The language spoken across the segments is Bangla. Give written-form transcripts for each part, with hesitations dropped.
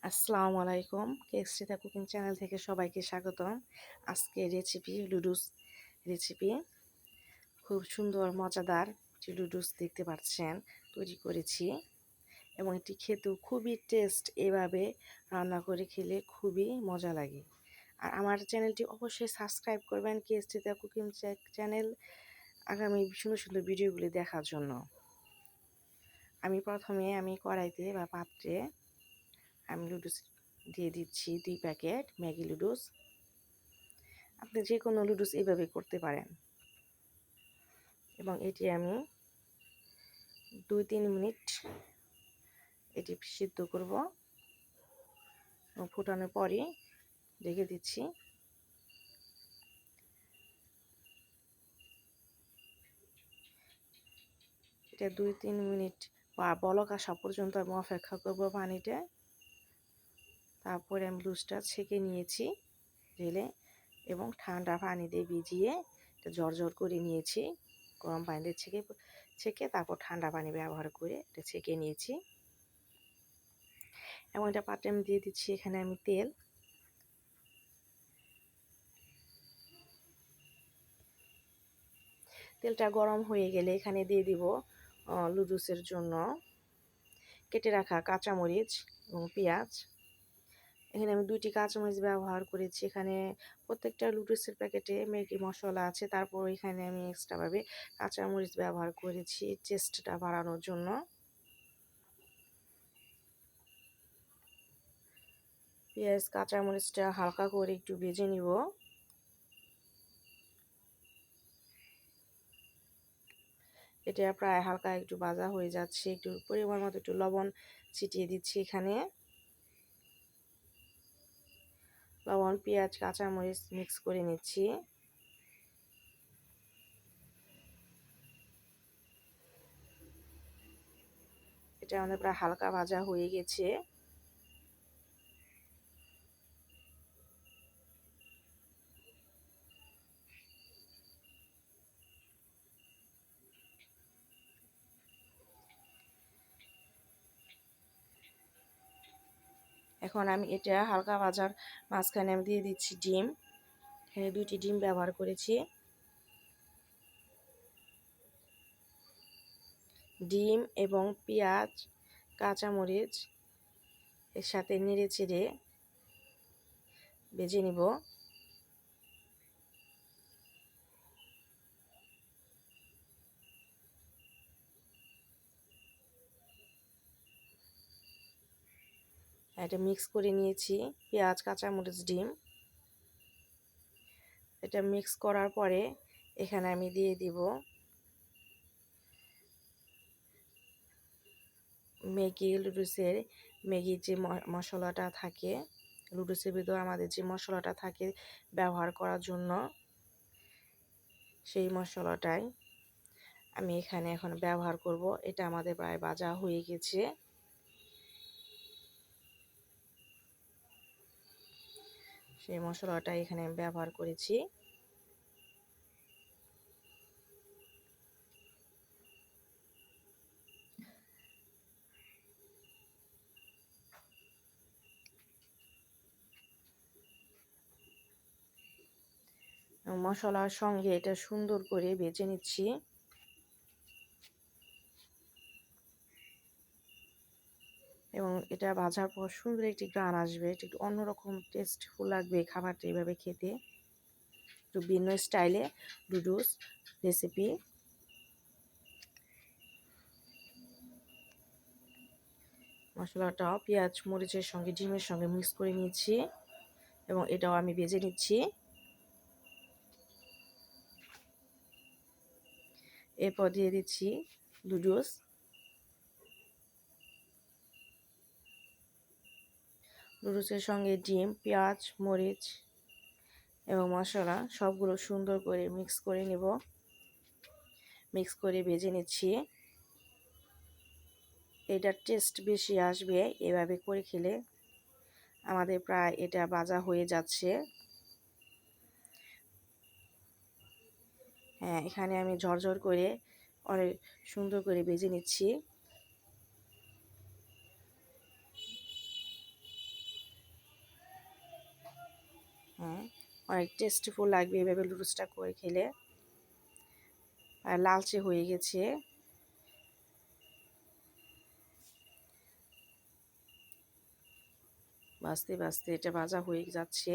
আসসালামু আলাইকুম। কেকস্টিতা কুকিং চ্যানেল থেকে সবাইকে স্বাগতম। আজকে রেসিপি লুডুস রেসিপি খুব সুন্দর মজাদার যে লুডুস দেখতে পাচ্ছেন তৈরি করেছি এবং এটি খেতেও খুবই টেস্ট। এভাবে রান্না করে খেলে খুবই মজা লাগে। আর আমার চ্যানেলটি অবশ্যই সাবস্ক্রাইব করবেন কেকস্টিতা কুকিং চ্যানেল আগামী সুন্দর সুন্দর ভিডিওগুলি দেখার জন্য। প্রথমে কড়াইতে বা পাত্রে আমি লুডুস দিয়ে দিচ্ছি 2 প্যাকেট ম্যাগি লুডুস। আপনি যে কোনো লুডুস এভাবে করতে পারেন এবং এটি আমি 2-3 মিনিট এটি সিদ্ধ করব এবং ফোটানোর পরে রেখে দিচ্ছি। এটা 2-3 মিনিট বা বলক আসা পর্যন্ত আমি অপেক্ষা করব পানিতে। তারপরে আমি লুডুসটা ছেঁকে নিয়েছি ঢেলে এবং ঠান্ডা পানি দিয়ে ভিজিয়ে এটা ঝরঝর করে নিয়েছি। গরম পানি দিয়ে ছেঁকে তারপর ঠান্ডা পানি ব্যবহার করে এটা ছেঁকে নিয়েছি এবং এটা পাত্রে আমি দিয়ে দিচ্ছি এখানে আমি তেল। তেলটা গরম হয়ে গেলে এখানে দিয়ে দিব লুডুসের জন্য কেটে রাখা কাঁচামরিচ এবং পেঁয়াজ। এখানে আমি 2টি কাঁচামরিচ ব্যবহার করেছি। এখানে প্রত্যেকটা লুডুসের প্যাকেটে ম্যাগি মশলা আছে, তারপর এখানে আমি এক্সট্রাভাবে কাঁচামরিচ ব্যবহার করেছি টেস্টটা বাড়ানোর জন্য। পেঁয়াজ কাঁচামরিচটা হালকা করে একটু ভেজে নিব। এটা প্রায় হালকা একটু ভাজা হয়ে যাচ্ছে। একটু পরিমাণ মতো একটু লবণ ছিটিয়ে দিচ্ছি এখানে। লবণ, পেঁয়াজ, কাঁচামরিচ মিক্স করে নিচ্ছি। এটা আমাদের প্রায় হালকা ভাজা হয়ে গেছে। এখন আমি এটা হালকা ভাজার মাঝখানে আমি দিয়ে দিচ্ছি ডিম। এখানে 2টি ডিম ব্যবহার করেছি। ডিম এবং পেঁয়াজ কাঁচামরিচ এর সাথে নেড়ে চেড়ে ভেজে নিব। এটা মিক্স করে নিয়েছি পেঁয়াজ কাঁচামরিচ ডিম। এটা মিক্স করার পরে এখানে আমি দিয়ে দিব ম্যাগি লুডুসের ম্যাগির যে মশলাটা থাকে, লুডুসের ভিতরে আমাদের যে মশলাটা থাকে ব্যবহার করার জন্য, সেই মশলাটাই আমি এখানে এখন ব্যবহার করব। এটা আমাদের প্রায় ভাজা হয়ে গেছে। সেই মশলাটা এখানে আমি ব্যবহার করেছি। মশলার সঙ্গে এটা সুন্দর করে ভেজে নিচ্ছি। এবং এটা ভাজার পর সুন্দর একটি ঘ্রাণ আসবে, একটু অন্যরকম টেস্টফুল লাগবে খাবারটা এইভাবে খেতে। একটু ভিন্ন স্টাইলে লুডুস রেসিপি। মশলাটাও পেঁয়াজ মরিচের সঙ্গে ডিমের সঙ্গে মিক্স করে নিয়েছি এবং এটাও আমি ভেজে নিচ্ছি। এরপর দিয়ে দিচ্ছি লুডুস। লুডুসের সঙ্গে ডিম, পেঁয়াজ, মরিচ এবং মশলা সবগুলো সুন্দর করে মিক্স করে নেব। মিক্স করে ভেজে নিচ্ছি। এটার টেস্ট বেশি আসবে এভাবে করে খেলে। আমাদের প্রায় এটা ভাজা হয়ে যাচ্ছে। হ্যাঁ, এখানে আমি ঝরঝর করে অনেক সুন্দর করে ভেজে নিচ্ছি। অনেক টেস্টিফুল লাগবে এভাবে লুডুসটা করে খেলে। আর লালচে হয়ে গেছে, ভাজতে ভাজতে এটা ভাজা হয়ে যাচ্ছে।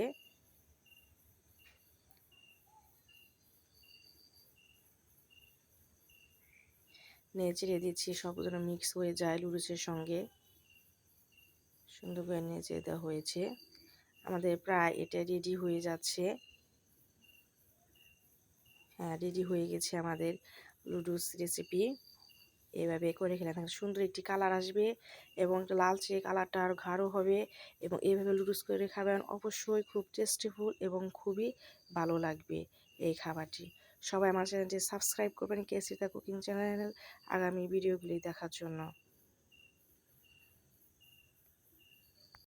নেড়ে দিচ্ছি, সব যেন মিক্স হয়ে যায় লুডুসের সঙ্গে। সুন্দর করে নেড়ে দেওয়া হয়েছে। আমাদের প্রায় এটা রেডি হয়ে যাচ্ছে। হ্যাঁ, রেডি হয়ে গেছে আমাদের লুডুস রেসিপি। এভাবে করে খেলে সুন্দর একটি কালার আসবে এবং লালচে কালারটা আরও গাঢ় হবে। এবং এইভাবে লুডুস করে খাবেন, অবশ্যই খুব টেস্টিফুল এবং খুবই ভালো লাগবে এই খাবারটি। সবাই আমার চ্যানেলটি সাবস্ক্রাইব করবেন, কেসরিতা কুকিং চ্যানেল, আগামী ভিডিওগুলি দেখার জন্য।